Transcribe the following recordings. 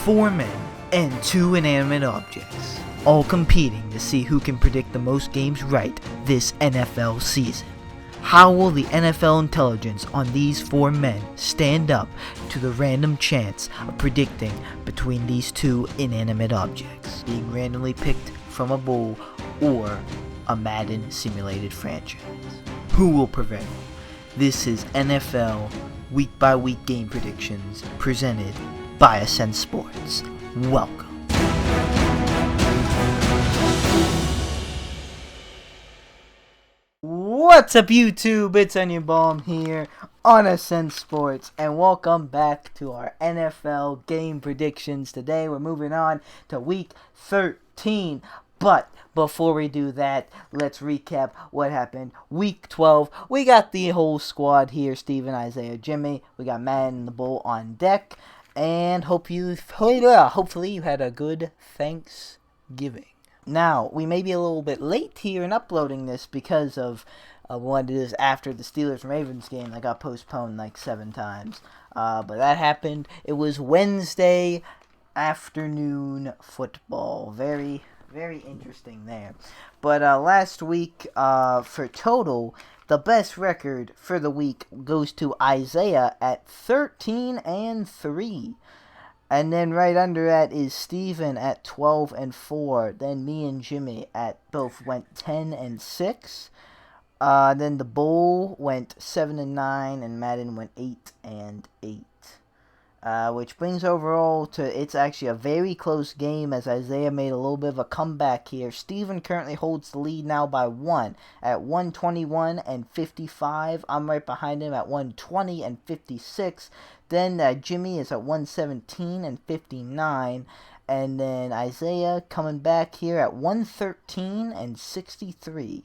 4 men and 2 inanimate objects, all competing to see who can predict the most games right this NFL season. How will the NFL intelligence on these 4 men stand up to the random chance of predicting between these 2 inanimate objects, being randomly picked from a bowl or a Madden simulated franchise? Who will prevail? This is NFL Week by Week Game Predictions presented by Ascent Sports. Welcome. What's up, YouTube? It's Onion Bomb here on Ascent Sports, and welcome back to our NFL game predictions. Today we're moving on to Week 13, but before we do that, let's recap what happened Week 12. We got the whole squad here: Steven, Isaiah, Jimmy. We got Madden and the Bull on deck, and hopefully you had a good Thanksgiving. Now, we may be a little bit late here in uploading this because of what it is after the Steelers-Ravens game that got postponed like 7 times. But that happened. It was Wednesday afternoon football. Very, very interesting there. But last week, for total, the best record for the week goes to Isaiah at 13-3. And then right under that is Steven at 12-4. Then me and Jimmy at both went 10-6. Then the Bull went 7-9, and Madden went 8-8. Which brings overall to, it's actually a very close game as Isaiah made a little bit of a comeback here. Steven currently holds the lead now by 1 at 121-55. I'm right behind him at 120-56. Then Jimmy is at 117-59. And then Isaiah coming back here at 113-63.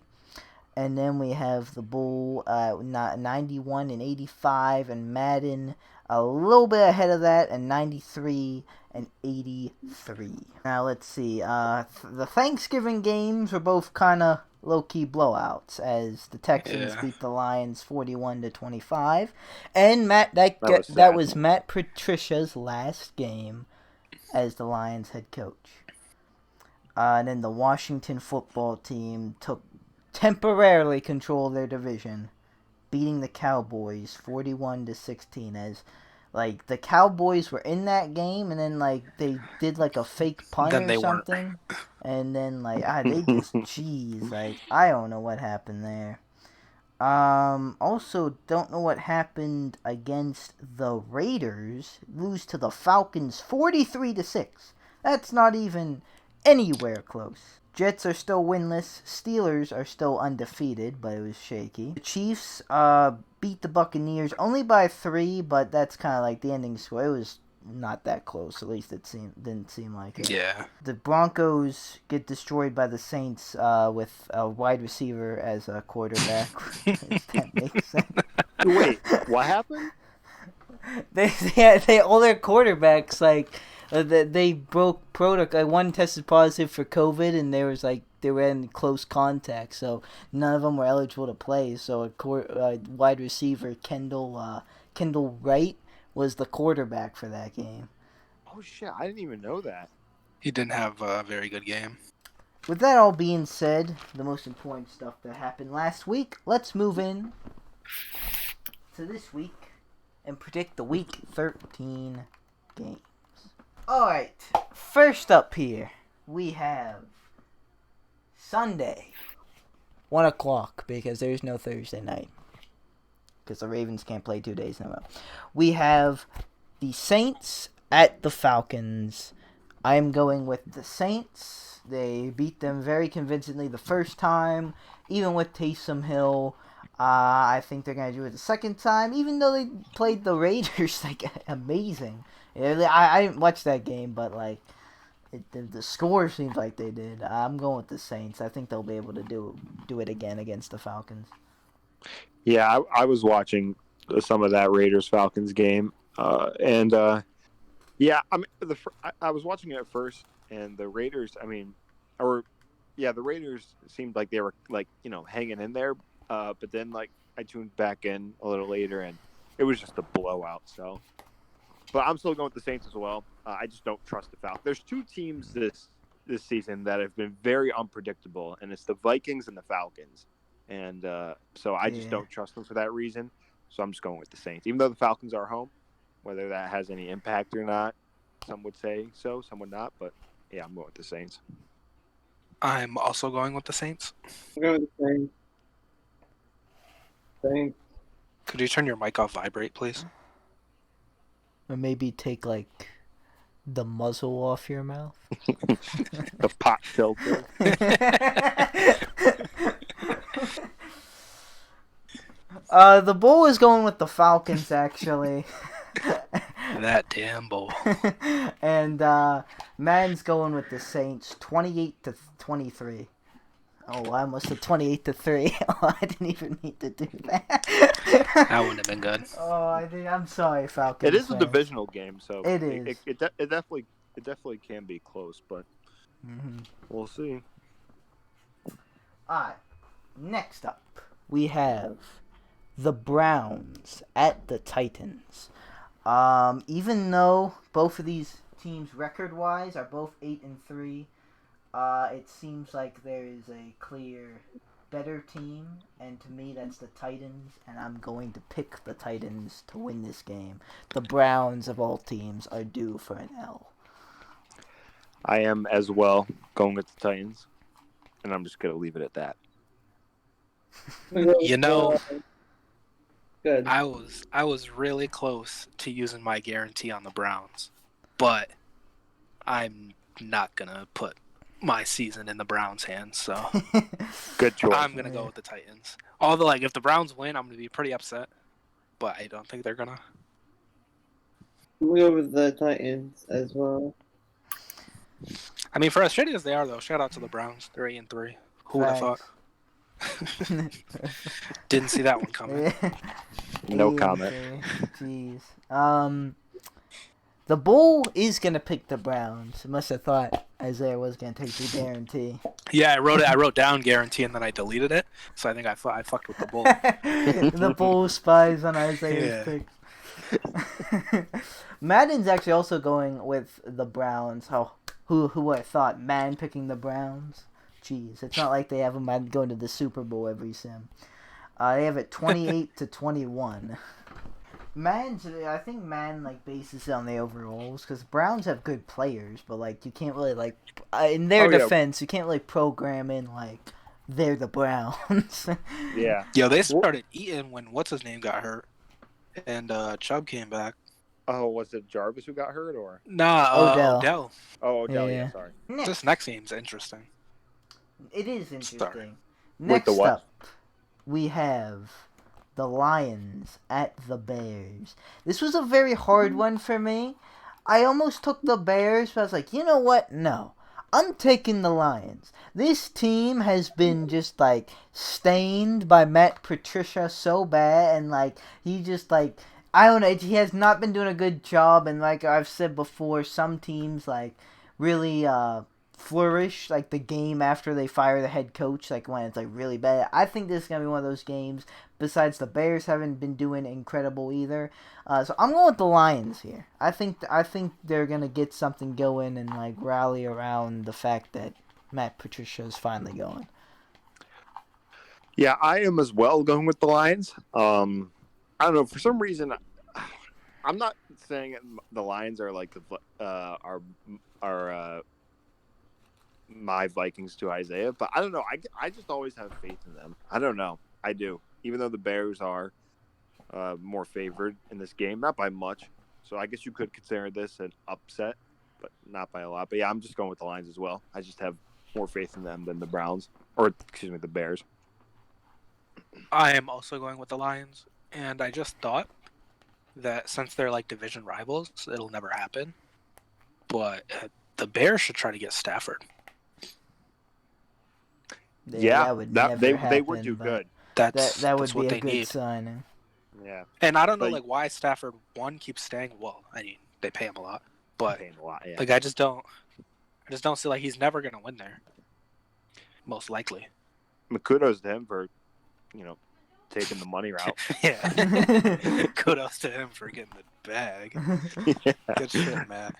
And then we have the Bull 91-85, and Madden a little bit ahead of that at 93-83. Now let's see. The Thanksgiving games were both kind of low-key blowouts, as the Texans beat the Lions 41-25, and that was Matt Patricia's last game as the Lions head coach. And then the Washington football team temporarily control their division, beating the Cowboys 41-16, as like the Cowboys were in that game, and then like they did like a fake punt or something, and then like they just like I don't know what happened there. Also don't know what happened against the Raiders, lose to the Falcons 43-6. That's not even anywhere close. Jets are still winless. Steelers are still undefeated, but it was shaky. The Chiefs beat the Buccaneers only by 3, but that's kind of like the ending score. It was not that close. At least didn't seem like it. Yeah. The Broncos get destroyed by the Saints with a wide receiver as a quarterback. If that makes sense. Wait, what happened? They all their quarterbacks they broke protocol. One tested positive for COVID, and they were in close contact, so none of them were eligible to play. So a wide receiver, Kendall Wright, was the quarterback for that game. Oh shit! I didn't even know that. He didn't have a very good game. With that all being said, the most important stuff that happened last week, let's move in to this week and predict the Week 13 games. Alright, first up here, we have Sunday, 1 o'clock, because there's no Thursday night, because the Ravens can't play 2 days in a row. We have the Saints at the Falcons. I am going with the Saints. They beat them very convincingly the first time, even with Taysom Hill. I think they're going to do it the second time, even though they played the Raiders amazing. I didn't watch that game, but the score seems like they did. I'm going with the Saints. I think they'll be able to do it again against the Falcons. Yeah, I was watching some of that Raiders-Falcons game, and I was watching it at first, and the Raiders, the Raiders seemed like they were hanging in there, but then I tuned back in a little later, and it was just a blowout. So but I'm still going with the Saints as well. I just don't trust the Falcons. There's two teams this season that have been very unpredictable, and it's the Vikings and the Falcons. And so I just don't trust them for that reason. So I'm just going with the Saints, even though the Falcons are home. Whether that has any impact or not, some would say so, some would not. But yeah, I'm going with the Saints. I'm also going with the Saints. I'm going with the Saints. Saints. Could you turn your mic off vibrate, please? Or maybe take like the muzzle off your mouth. The pot filter. The bull is going with the Falcons actually. That damn bull. And Madden's going with the Saints, 28-23. Oh, I almost said 28-3. Oh, I didn't even need to do that. That wouldn't have been good. Oh, I'm sorry, Falcons. It is a fans. divisional game, so It is. It definitely can be close, but we'll see. Alright, next up, we have the Browns at the Titans. Even though both of these teams record-wise are both 8-3, it seems like there is a clear better team, and to me that's the Titans, and I'm going to pick the Titans to win this game. The Browns, of all teams, are due for an L. I am as well going with the Titans, and I'm just going to leave it at that. You know, Good. I was really close to using my guarantee on the Browns, but I'm not gonna put my season in the Browns' hands, so Good choice. I'm gonna go with the Titans. Although, like, if the Browns win, I'm gonna be pretty upset, but I don't think they're gonna. We'll go with the Titans as well. I mean, for as shitty as they are, though, shout out to the Browns. They're 8-3. Who would have thought? Didn't see that one coming. No comment. Jeez. The Bull is gonna pick the Browns. Must have thought Isaiah was gonna take the guarantee. Yeah, I wrote down guarantee and then I deleted it. So I think I fucked with the Bull. The Bull spies on Isaiah's picks. Madden's actually also going with the Browns. Who would have thought? Madden picking the Browns. Jeez, it's not like they have them going to the Super Bowl every sim. They have it 28-21. I think Madden like bases it on the overalls because Browns have good players, but like you can't really in their defense you can't really program in like they're the Browns. Yeah. Yo, they started eating when what's his name got hurt, and Chubb came back. Oh, was it Jarvis who got hurt or? Nah, Odell. Odell. Oh, Odell. Yeah. Yeah, sorry. This next game's interesting. It is interesting. Sorry. Next the what? up, we have the Lions at the Bears. This was a very hard one for me. I almost took the Bears, but I was like, you know what? No. I'm taking the Lions. This team has been just, like, stained by Matt Patricia so bad, and, like, he just, like, I don't know, he has not been doing a good job, and like I've said before, some teams, like, really, flourish like the game after they fire the head coach, like when it's like really bad. I think this is gonna be one of those games. Besides, the Bears haven't been doing incredible either, so I'm going with the Lions here. I think they're gonna get something going and like rally around the fact that Matt Patricia is finally going. Yeah, I am as well going with the Lions. I don't know, for some reason, I'm not saying the Lions are like my Vikings to Isaiah, but I don't know. I just always have faith in them. I don't know. I do. Even though the Bears are more favored in this game, not by much. So I guess you could consider this an upset, but not by a lot. But yeah, I'm just going with the Lions as well. I just have more faith in them than the Browns, or excuse me, the Bears. I am also going with the Lions, and I just thought that since they're like division rivals, it'll never happen. But the Bears should try to get Stafford. Yeah, that would never happen, they would do good. That would that's be what a they good need. sign. Yeah, and I don't know But- like why Stafford keeps staying. Well, I mean they pay him a lot, but paying a lot. Yeah. like I just don't see like he's never gonna win there. Most likely. Kudos to him for, taking the money route. Yeah. Kudos to him for getting the bag. Yeah. Good shit, man.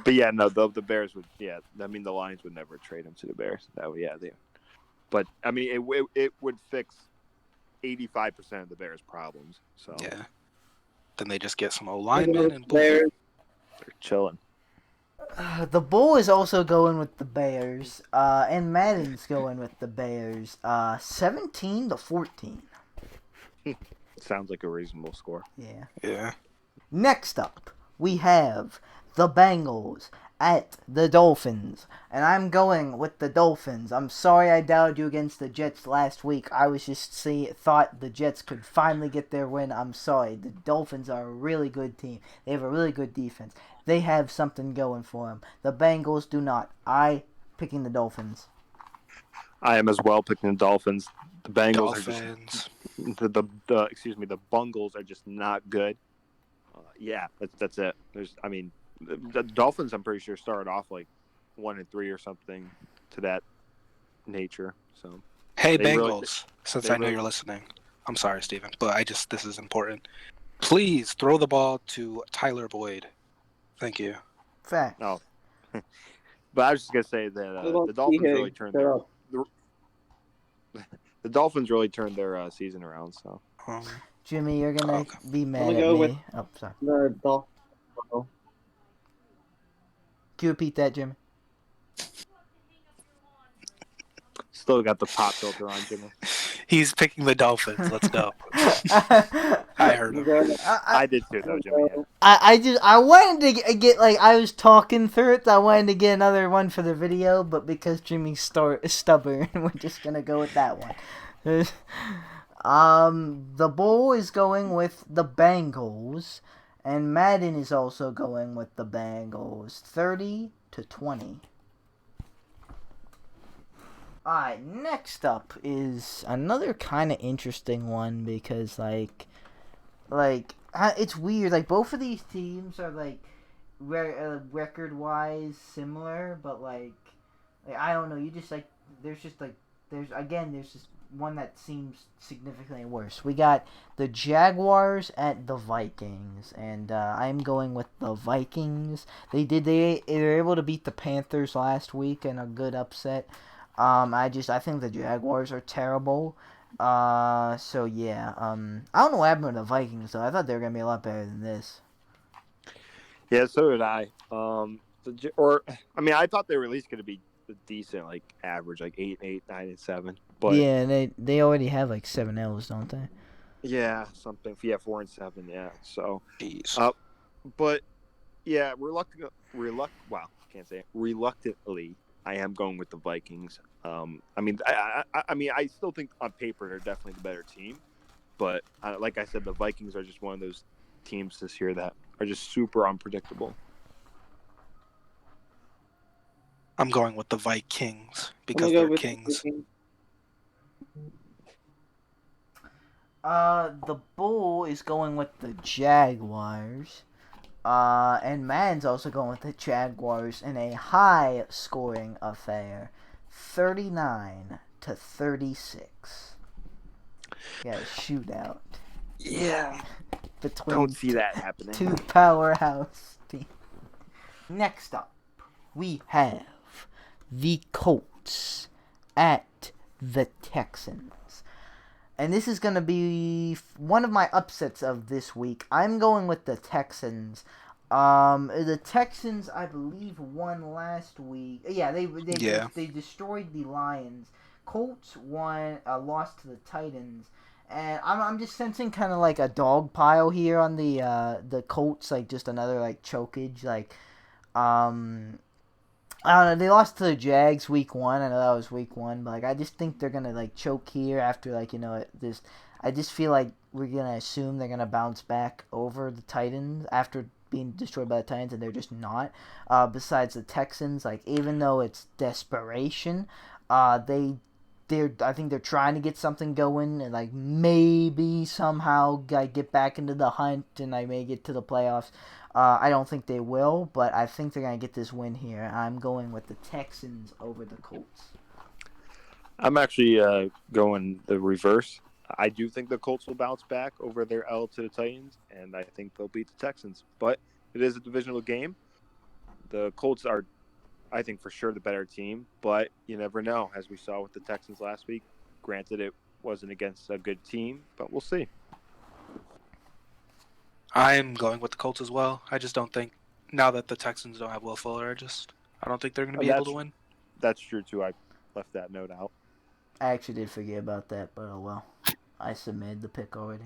But yeah, no, the Bears would. Yeah, I mean the Lions would never trade him to the Bears. That would, but I mean it would fix 85% of the Bears' problems. So Yeah. Then they just get some old linemen and boom. Bears. they're chilling. The Bull is also going with the Bears, and Madden's going with the Bears. 17-14. Sounds like a reasonable score. Yeah. Yeah. Next up, we have the Bengals at the Dolphins. And I'm going with the Dolphins. I'm sorry I doubted you against the Jets last week. I was just thought the Jets could finally get their win. I'm sorry. The Dolphins are a really good team. They have a really good defense. They have something going for them. The Bengals do not. picking the Dolphins. I am as well picking the Dolphins. The Bengals Dolphins. are just the Bungles are just not good. Yeah, that's it. The Dolphins, I'm pretty sure, started off like 1-3 or something to that nature. So Hey, They Bengals, really- since they I know really- you're listening. I'm sorry, Steven, but this is important. Please throw the ball to Tyler Boyd. Thank you. Fact. no. But I was just gonna say that the Dolphins really turned the Dolphins really turned their season around. So Jimmy, you're gonna Okay. be mad gonna at go me. with- Oh, sorry. The Dolphins. Can you repeat that, Jimmy? still got the pop filter on, Jimmy. He's picking the Dolphins. Let's go. I heard him. I did too, though, Jimmy. Yeah. I wanted to get like I was talking through it. I wanted to get another one for the video, but because Jimmy's stubborn, we're just gonna go with that one. The Bull is going with the Bengals, and Madden is also going with the Bengals. 30-20. Alright, next up is another kind of interesting one because it's weird. Like both of these teams are like record-wise similar, but like I don't know. You just like there's just one that seems significantly worse. We got the Jaguars at the Vikings, and I'm going with the Vikings. They were able to beat the Panthers last week in a good upset. I think the Jaguars are terrible. So yeah. I don't know what happened to the Vikings though. I thought they were gonna be a lot better than this. Yeah, so did I. I thought they were at least going to be decent, like average, like 8-8, 9-7. But yeah, they already have like 7 L's, don't they? yeah, something. Yeah, 4-7. Yeah. So, Jeez. but yeah, reluctantly, I am going with the Vikings. I still think on paper they're definitely the better team, but like I said, the Vikings are just one of those teams this year that are just super unpredictable. I'm going with the Vikings because they're kings. The Bull is going with the Jaguars. And Madden's also going with the Jaguars in a high-scoring affair, 39-36. Yeah, shootout. Yeah. Between Don't see that happening. two powerhouse teams. Next up, we have the Colts at the Texans. And this is going to be one of my upsets of this week. I'm going with the Texans. The Texans, I believe, won last week. Yeah, they destroyed the Lions. Colts lost to the Titans. And I'm just sensing kind of like a dog pile here on the Colts, like just another like chokage. I don't know. They lost to the Jags week 1. I know that was week 1, but I just think they're gonna like choke here after this. I just feel like we're gonna assume they're gonna bounce back over the Titans after being destroyed by the Titans, and they're just not. Besides the Texans, even though it's desperation, I think they're trying to get something going and maybe somehow get back into the hunt and may get to the playoffs. I don't think they will, but I think they're going to get this win here. I'm going with the Texans over the Colts. I'm actually going the reverse. I do think the Colts will bounce back over their L to the Titans, and I think they'll beat the Texans. But it is a divisional game. The Colts are, I think, for sure the better team, but you never know, as we saw with the Texans last week. Granted, it wasn't against a good team, but we'll see. I'm going with the Colts as well. I just don't think, now that the Texans don't have Will Fuller, I don't think they're going to be able to win. That's true, too. I left that note out. I actually did forget about that, but oh well. I submitted the pick already.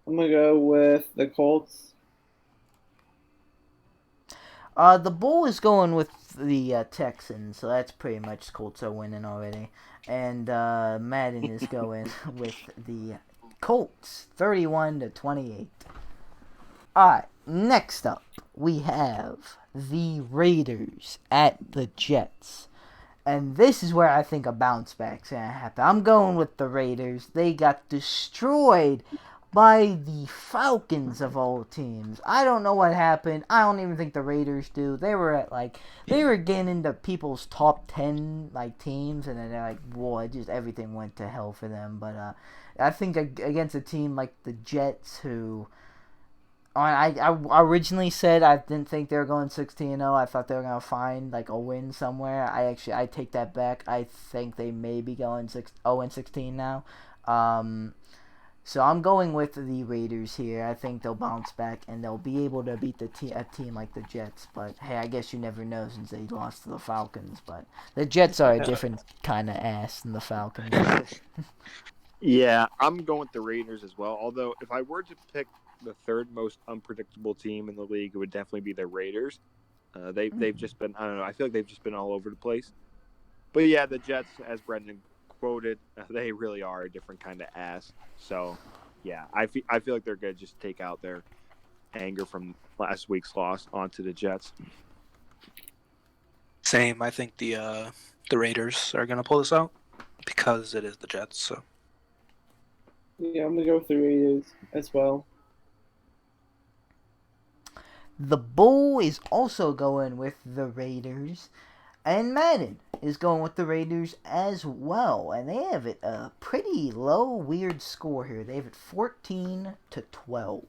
I'm gonna go with the Colts. The Bull is going with the Texans, so that's pretty much Colts are winning already. And Madden is going with the Colts, 31-28. Alright, next up, we have the Raiders at the Jets. And this is where I think a bounce back's going to happen. I'm going with the Raiders. They got destroyed by the Falcons of all teams. I don't know what happened. I don't even think the Raiders do. They were getting into people's top 10 teams, and then they're like, whoa, everything went to hell for them. But I think against a team like the Jets, who I originally said I didn't think they were going 16-0. I thought they were going to find a win somewhere. I take that back. I think they may be going 0-16 now. So I'm going with the Raiders here. I think they'll bounce back and they'll be able to beat a team like the Jets. But hey, I guess you never know since they lost to the Falcons. But the Jets are a different kind of ass than the Falcons. Yeah, I'm going with the Raiders as well. Although if I were to pick the third most unpredictable team in the league, it would definitely be the Raiders. They've just been, I don't know, I feel like they've just been all over the place. But yeah, the Jets, as Brenden quoted, they really are a different kind of ass. So yeah, I feel like they're going to just take out their anger from last week's loss onto the Jets. Same. I think the Raiders are going to pull this out because it is the Jets. So Yeah, I'm gonna go with the Raiders as well. The Bull is also going with the Raiders, and Madden is going with the Raiders as well. And they have it a pretty low, weird score here. They have it 14-12.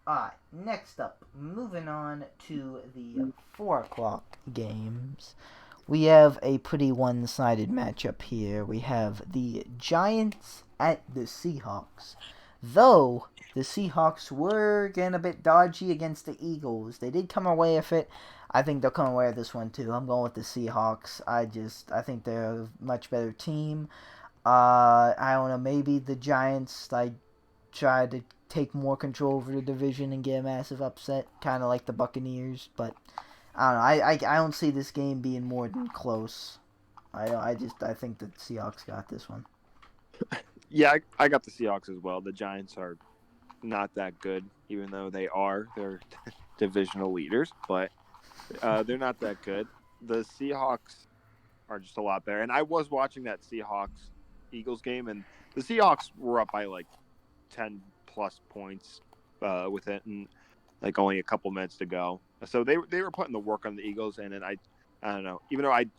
Alright, next up, moving on to the 4 o'clock games. We have a pretty one-sided matchup here. We have the Giants at the Seahawks. Though the Seahawks were getting a bit dodgy against the Eagles, they did come away with it. I think they'll come away with this one too. I'm going with the Seahawks. I think they're a much better team. I don't know, maybe the Giants try to take more control over the division and get a massive upset, kind of like the Buccaneers, but I don't know. I don't see this game being more than close. I think the Seahawks got this one. Yeah, I got the Seahawks as well. The Giants are not that good, even though they're divisional leaders, but they're not that good. The Seahawks are just a lot better. And I was watching that Seahawks-Eagles game, and the Seahawks were up by 10-plus points with it, and only a couple minutes to go. So they were putting the work on the Eagles, and then I don't know. Even though I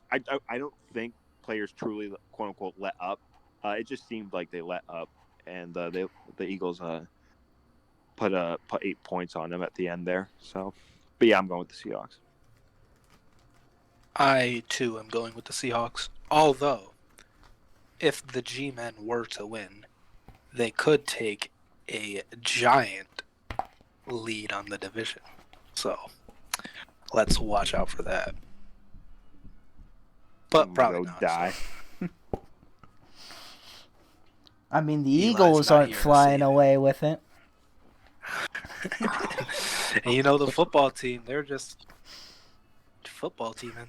don't think players truly quote unquote let up, it just seemed like they let up, and the Eagles put 8 points on them at the end there. So, but yeah, I'm going with the Seahawks. I too am going with the Seahawks. Although, if the G-men were to win, they could take a giant lead on the division. So let's watch out for that. But probably not. Die. So. I mean, the Eli's Eagles not aren't here to flying save away with it. And the football team, they're just football teaming.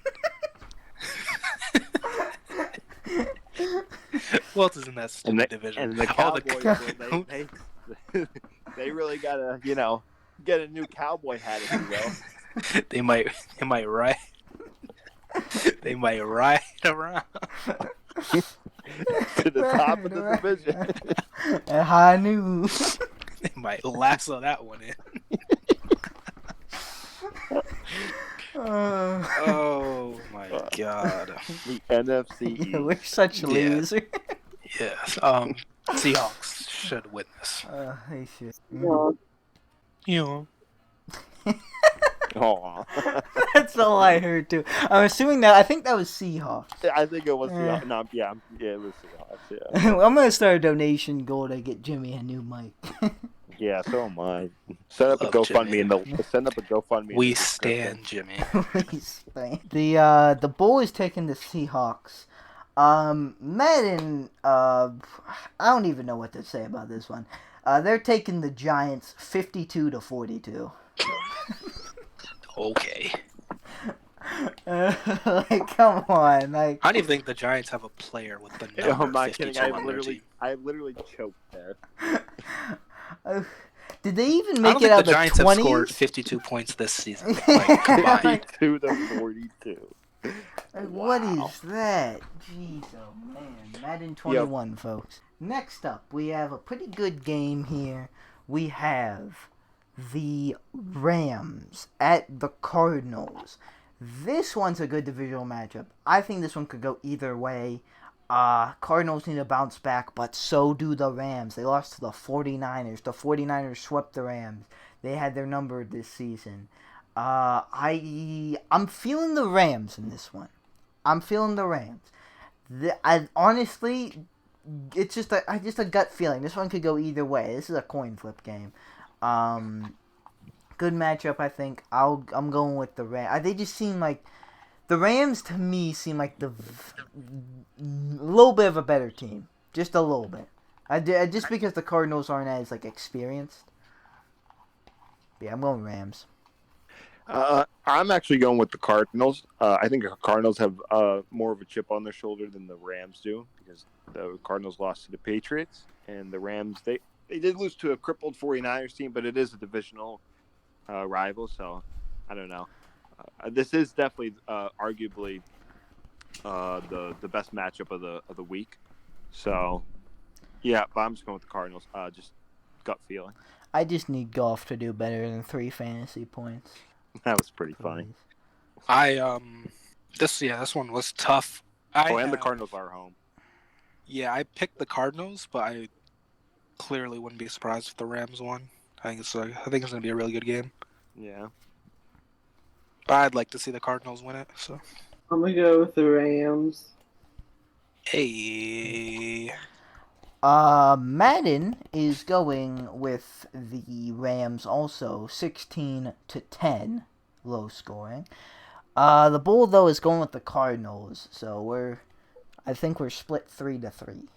Who else is in that stupid division? And the Cowboys, they really gotta, get a new cowboy hat, if you will. They might ride. They might ride around to the top of the division. At high noon. They might lasso that one in. Oh my god. God. The NFC Yeah, we're East. such Yeah. losers. Yes. Seahawks should win this. They should. No, You Aw. That's all I heard too. I'm assuming that. I think that was Seahawks. I think it was Eh. Seahawks. No, yeah, it was Seahawks. Yeah, I'm gonna start a donation goal to get Jimmy a new mic. yeah. So am I. Set up a Love GoFundMe in Jimmy. the send up a GoFundMe. in We the description. stand Jimmy. Please, thank- the Bull is taking the Seahawks. Madden. I don't even know what to say about this one. They're taking the Giants 52-42. Okay. Like, come on, like. How do you think the Giants have a player with the number I'm not 52 kidding. on their team? I literally choked there. Did they even I make don't it think out the of Giants the have scored 20s? 52 points this season, like, combined. 52-42. Like, what Wow. is that? Jeez, oh man. Madden 21, folks. Next up, we have a pretty good game here. We have the Rams at the Cardinals. This one's a good divisional matchup. I think this one could go either way. Cardinals need to bounce back, but so do the Rams. They lost to the 49ers. The 49ers swept the Rams. They had their number this season. I'm feeling the Rams in this one. I'm feeling the Rams. Honestly, it's just a gut feeling. This one could go either way. This is a coin flip game. Good matchup, I think. I'm going with the Rams. They just seem like the Rams to me seem like the little bit of a better team, just a little bit. Just because the Cardinals aren't as like experienced. Yeah, I'm going Rams. I'm actually going with the Cardinals. I think the Cardinals have more of a chip on their shoulder than the Rams do because the Cardinals lost to the Patriots and the Rams they did lose to a crippled 49ers team, but it is a divisional rival, so I don't know. This is definitely arguably the best matchup of the week. So yeah, but I'm just going with the Cardinals. Just gut feeling. I just need Goff to do better than 3 fantasy points. That was pretty funny. This one was tough. The Cardinals are home. Yeah, I picked the Cardinals, but I clearly wouldn't be surprised if the Rams won. I think it's gonna be a really good game. Yeah. I'd like to see the Cardinals win it. So. I'm gonna go with the Rams. Hey. Madden is going with the Rams also, 16-10, low scoring. The Bull though is going with the Cardinals, so I think we're split 3-3.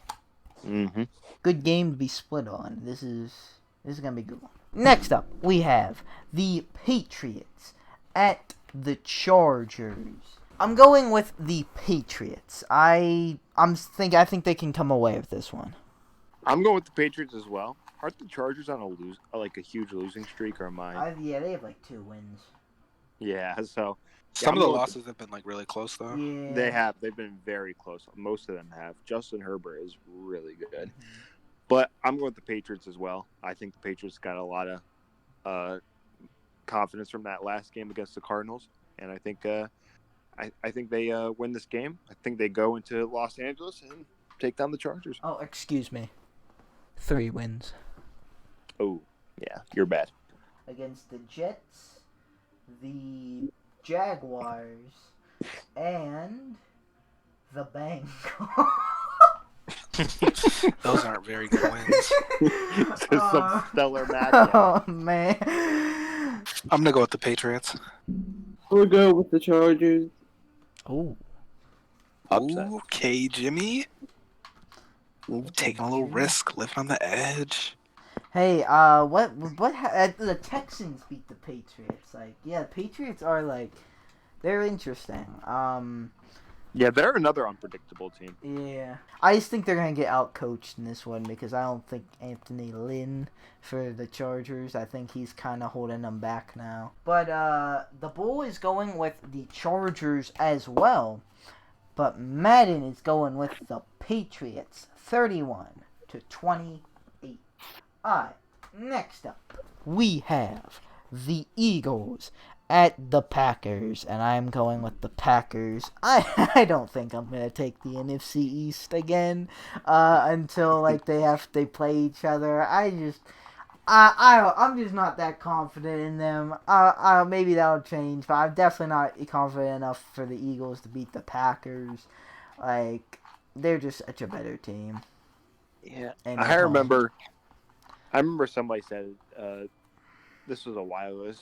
Mm-hmm. Good game to be split on. This is gonna be a good one. Next up, we have the Patriots at the Chargers. I'm going with the Patriots. I think they can come away with this one. I'm going with the Patriots as well. Aren't the Chargers on a huge losing streak, or am I? Yeah, they have like 2 wins. Yeah, so Some I'm of the going with losses have been like really close though. Yeah. They have. They've been very close. Most of them have. Justin Herbert is really good. But I'm going with the Patriots as well. I think the Patriots got a lot of confidence from that last game against the Cardinals. And I think I think they win this game. I think they go into Los Angeles and take down the Chargers. Oh, excuse me. 3 wins. Oh, yeah. You're bad. Against the Jets, the Jaguars, and the Bengals. Those aren't very good wins. This is some stellar matchup. Oh, man. I'm gonna go with the Patriots. We'll go with the Chargers. Oh. Upset. Okay, Jimmy. Taking a little risk, living on the edge. Hey, the Texans beat the Patriots. Like, yeah, the Patriots are like, they're interesting. Yeah, they're another unpredictable team. Yeah. I just think they're gonna get outcoached in this one because I don't think Anthony Lynn for the Chargers. I think he's kind of holding them back now. But the Bull is going with the Chargers as well. But Madden is going with the Patriots, 31-28. Alright, next up, we have the Eagles at the Packers, and I'm going with the Packers. I don't think I'm gonna take the NFC East again until like they play each other. I'm just not that confident in them. Maybe that'll change, but I'm definitely not confident enough for the Eagles to beat the Packers. Like, they're just such a better team. Yeah, And I remember somebody said this was a while ago.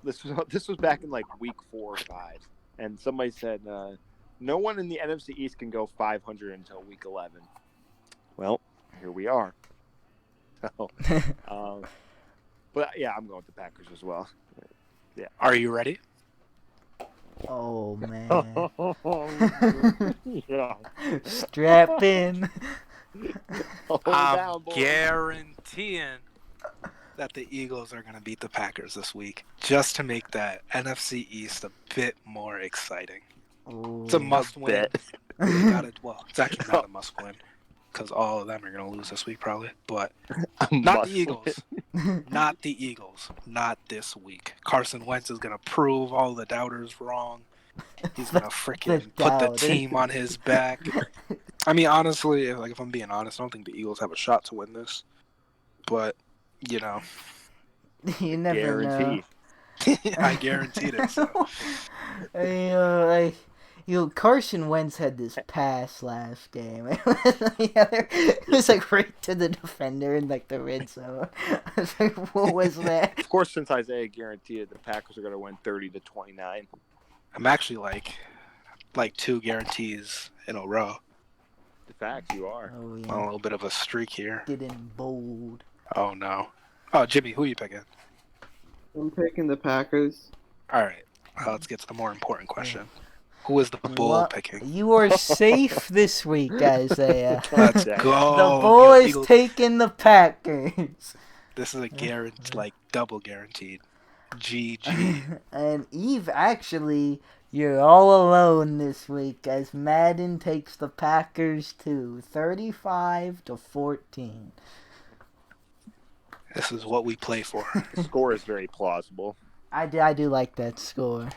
This was back in like week 4 or 5, and somebody said no one in the NFC East can go 500 until week 11. Well, here we are. So, but yeah, I'm going with the Packers as well. Yeah. Are you ready? Oh man. Yeah. Strap in. I'm guaranteeing that the Eagles are going to beat the Packers this week, just to make that NFC East a bit more exciting. Ooh. It's a must-win. It's actually not a must-win, because all of them are going to lose this week probably, but not the Eagles. Not the Eagles. Not this week. Carson Wentz is going to prove all the doubters wrong. He's going to freaking put the team on his back. I mean, honestly, if I'm being honest, I don't think the Eagles have a shot to win this. But, you know. You never know. I guaranteed it. So. Carson Wentz had this pass last game. It was like right to the defender in like the red zone. I was like, what was that? Of course, since Isaiah guaranteed it, the Packers are going to win 30-29. I'm actually like 2 guarantees in a row. The facts, you are. Oh, yeah. On a little bit of a streak here. Get in bold. Oh, no. Oh, Jimmy, who are you picking? I'm picking the Packers. All right. Let's get to the more important question. Who is the bull picking? You are safe this week, Isaiah. Let's go. The boys taking the Packers. This is a double guaranteed. GG. And Eve, actually, you're all alone this week as Madden takes the Packers to 35-14. This is what we play for. The score is very plausible. I do like that score.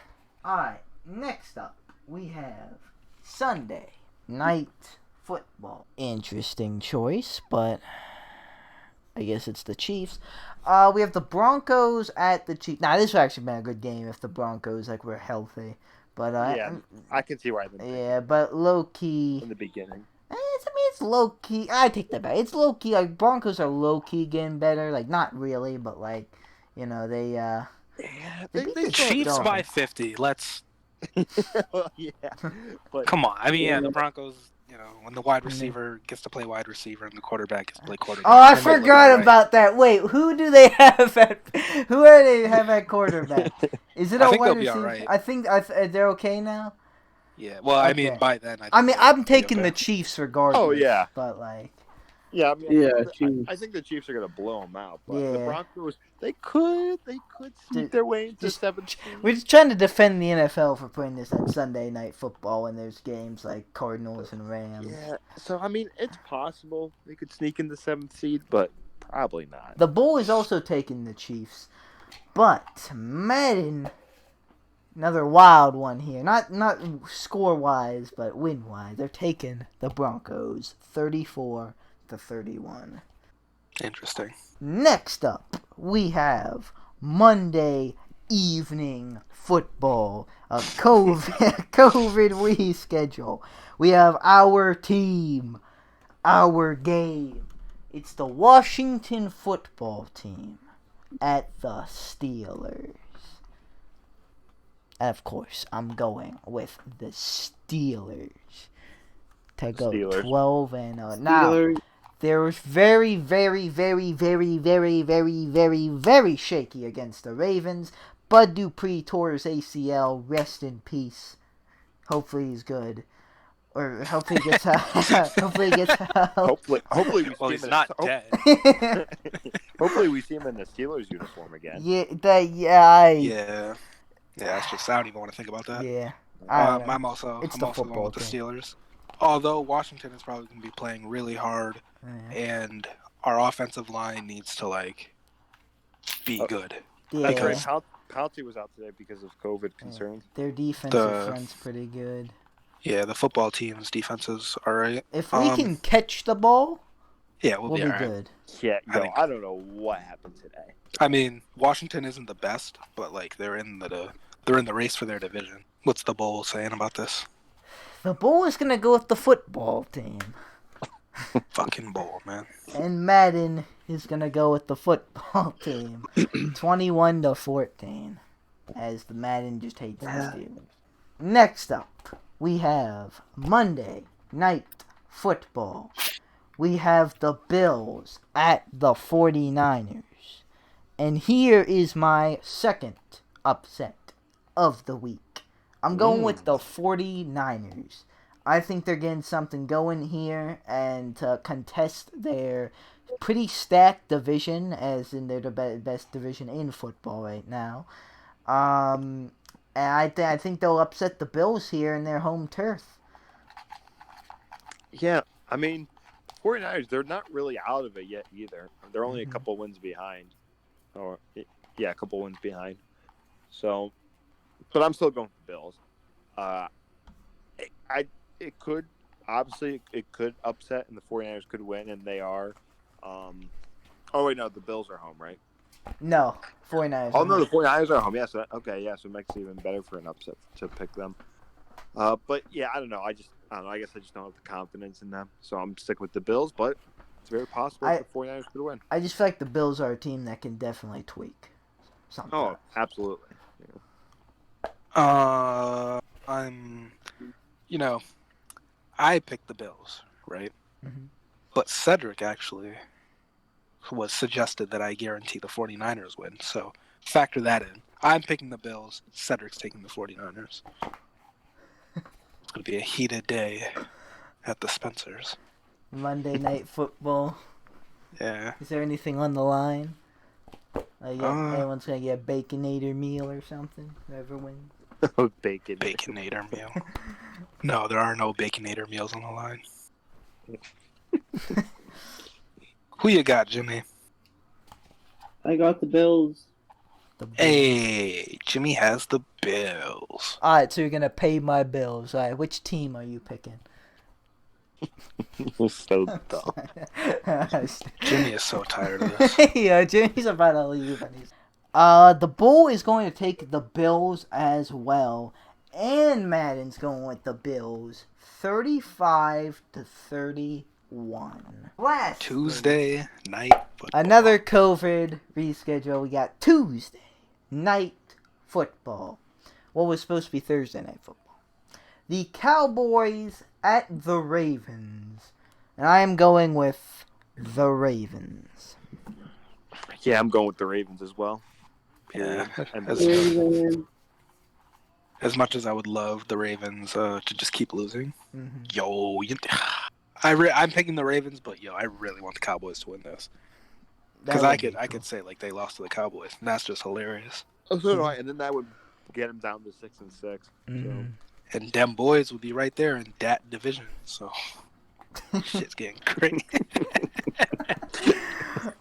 Alright, next up, we have Sunday Night Football. Interesting choice, but I guess it's the Chiefs. We have the Broncos at the Chiefs. Now, this would actually been a good game if the Broncos were healthy. But I can see why. But low key in the beginning. It's low key. I take that back. It's low key. Like, Broncos are low key getting better. Like, not really, but like, they beat the Chiefs by 50. Let's. Yeah. But, come on. I mean, the Broncos. When the wide receiver gets to play wide receiver and the quarterback gets to play quarterback. Oh, I forgot about that. Wait, who do they have at? Who do they have at quarterback? Is it a wide receiver? Right. I think they're okay now. Yeah. Well, okay. I mean, by then. I'm taking the Chiefs regardless. Oh yeah. But like. Yeah, Chiefs. I think the Chiefs are going to blow them out. But yeah. The Broncos, they could sneak their way into 17. We're just trying to defend the NFL for putting this on Sunday Night Football when there's games like Cardinals and Rams. Yeah, so I mean, it's possible they could sneak in the 7th seed, but probably not. The Bull is also taking the Chiefs, but Madden, another wild one here. Not score wise, but win wise. They're taking the Broncos 34-31. Interesting. Next up, we have Monday evening football, a COVID reschedule. We have our team, our game. It's the Washington football team at the Steelers. And of course, I'm going with the Steelers to go 12-0. Now, there was very, very, very, very, very, very, very, very shaky against the Ravens. Bud Dupree tore his ACL. Rest in peace. Hopefully he's good. Or hopefully he gets hopefully he gets help. Hopefully we see him he's not dead. Hopefully we see him in the Steelers uniform again. Yeah, that's just, I don't even want to think about that. Yeah. I'm also going with the team. Steelers. Although Washington is probably going to be playing really hard, and our offensive line needs to be good. Yeah. Because Conte was out today because of COVID concerns. Their defensive front's pretty good. Yeah, the football team's defense is all right. If we can catch the ball, yeah, we'll be all right. good. Yeah, I don't know what happened today. I mean, Washington isn't the best, but like they're in the race for their division. What's the bowl saying about this? The bowl is gonna go with the football team. Fucking bowl, man. And Madden is gonna go with the football team. 21-14. As the Madden just hates the Steelers. Next up, we have Monday Night Football. We have the Bills at the 49ers. And here is my second upset of the week. I'm going with the 49ers. I think they're getting something going here and to contest their pretty stacked division, as in they're the best division in football right now. And I think they'll upset the Bills here in their home turf. Yeah, I mean, 49ers, they're not really out of it yet either. They're only a couple wins behind. A couple wins behind. So, but I'm still going with the Bills. It could upset, and the 49ers could win, and they are. The Bills are home, right? No, 49ers. Oh no, the 49ers are home. Yeah, so it makes it even better for an upset to pick them. But yeah, I don't know. I don't know. I guess I just don't have the confidence in them, so I'm sticking with the Bills. But it's very possible the 49ers could win. I just feel like the Bills are a team that can definitely tweak something. Oh, absolutely. Yeah. I picked the Bills, right? Mm-hmm. But Cedric actually was suggested that I guarantee the 49ers win. So factor that in. I'm picking the Bills. Cedric's taking the 49ers. It's going to be a heated day at the Spencers. Monday Night Football. Yeah. Is there anything on the line? Anyone's going to get a Baconator meal or something? Whoever wins. Baconator meal. No, there are no Baconator meals on the line. Who you got, Jimmy? I got the Bills. Hey, Jimmy has the Bills. Alright, so you're going to pay my bills. Alright, which team are you picking? So dumb. Jimmy is so tired of this. Yeah, Jimmy's about to leave. The Bull is going to take the Bills as well. And Madden's going with the Bills. 35-31. Last Tuesday night football. Another COVID reschedule. We got Tuesday night football. What was supposed to be Thursday night football. The Cowboys at the Ravens. And I am going with the Ravens. Yeah, I'm going with the Ravens as well. Yeah. As much as I would love the Ravens to just keep losing, I'm picking the Ravens, but I really want the Cowboys to win this because I could say like they lost to the Cowboys, and that's just hilarious. Oh, so do I, and then that would get them down to 6-6. So. And them boys would be right there in that division. So shit's getting crazy.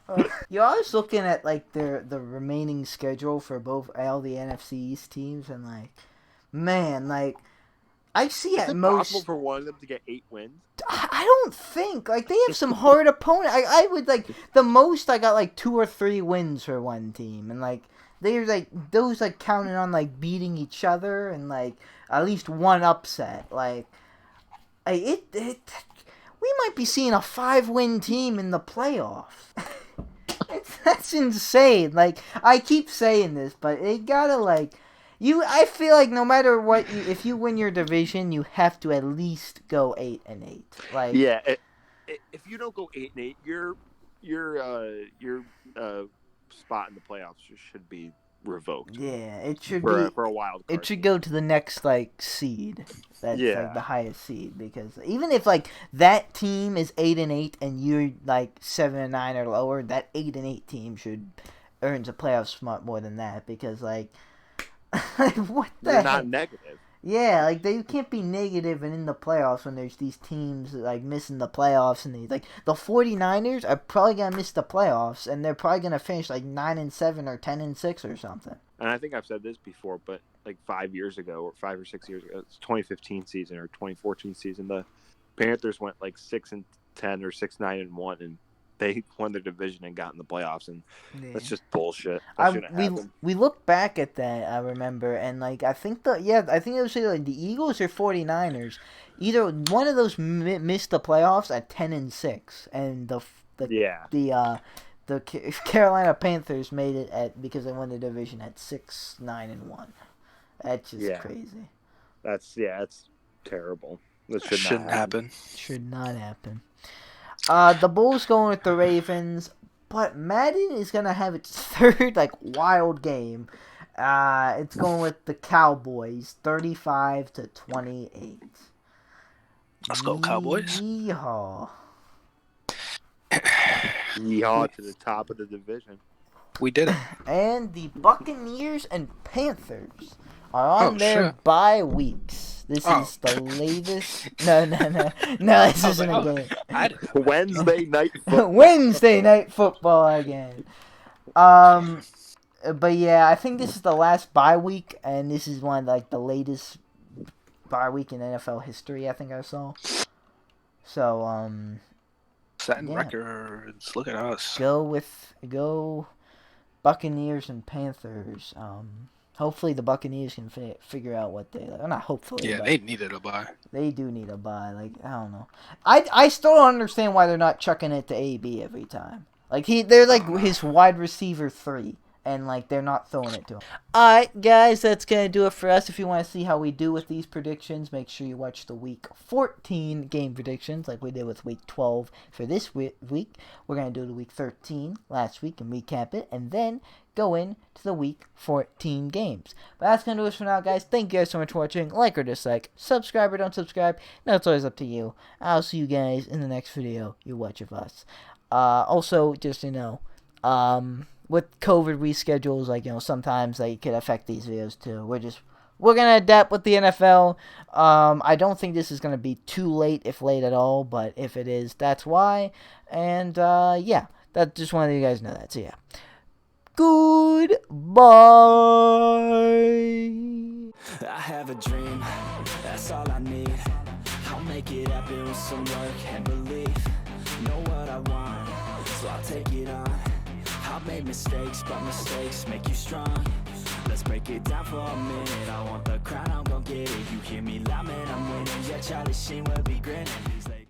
I was looking at like the remaining schedule for all the NFC East teams, and like, man, like I see at most possible for one of them to get 8 wins. I don't think like they have some hard opponent. I would like the most I got like 2 or 3 wins for one team, and like they're like those like counting on like beating each other and like at least one upset. Like we might be seeing a 5-win team in the playoffs. That's insane. Like I keep saying this, but it gotta like I feel like no matter what, if you win your division, you have to at least go 8-8. Like yeah, if you don't go 8-8, your spot in the playoffs should be revoked. Yeah, it should for a wild card. It should go to the next like seed. That's like the highest seed, because even if like that team is 8-8 and you're like 7-9 or lower, that 8-8 team should earn a playoff spot more than that, because like what the They're heck? not negative. Yeah, like you can't be negative and in the playoffs when there's these teams like missing the playoffs and the 49ers are probably gonna miss the playoffs and they're probably gonna finish like 9-7 or 10-6 or something. And I think I've said this before, but like 5 years ago or 5 or 6 years ago, it's 2015 season or 2014 season, the Panthers went like 6-10 or 6-9-1, and they won their division and got in the playoffs, and that's just bullshit. That shouldn't happen. We look back at that, I remember, and like I think it was like the Eagles or 49ers, either one of those missed the playoffs at 10-6, and the Carolina Panthers made it because they won the division at 6-9-1. That's just crazy. That's terrible. That shouldn't happen. Should not happen. The Bulls going with the Ravens, but Madden is gonna have its third wild game. It's going with the Cowboys, 35-28. Let's go Cowboys. Yeehaw! Yeehaw to the top of the division. We did it. And the Buccaneers and Panthers are on their bye weeks. This is the latest. No, this isn't a game. Wednesday night football. Wednesday night football again. But yeah, I think this is the last bye week, and this is one of the latest bye week in NFL history. I think I saw. So setting records. Look at us. Go Buccaneers and Panthers. Hopefully the Buccaneers can figure out what they like. Not hopefully. Yeah, they needed a bye. They do need a bye. I don't know. I still don't understand why they're not chucking it to AB every time. They're his wide receiver 3. And they're not throwing it to him. Alright, guys, that's gonna do it for us. If you want to see how we do with these predictions, make sure you watch the week 14 game predictions like we did with week 12 for this week. We're gonna do the week 13 last week and recap it, and then go into the week 14 games. But that's gonna do us for now, guys. Thank you guys so much for watching. Like or dislike, subscribe or don't subscribe. Now it's always up to you. I'll see you guys in the next video you watch of us. Also, just with COVID reschedules, sometimes they could affect these videos too. We're gonna adapt with the NFL. I don't think this is gonna be too late, if late at all, but if it is, that's why. And that just wanted you guys to know that. So yeah, goodbye. I have a dream, that's all I need. I'll make it happen with some work and belief. Know what I want, so I'll take it on. I've made mistakes, but mistakes make you strong. Let's break it down for a minute. I want the crown, I'm gon' get it. You hear me loud, man, I'm winning. Yeah, Charlie Sheen will be grinning.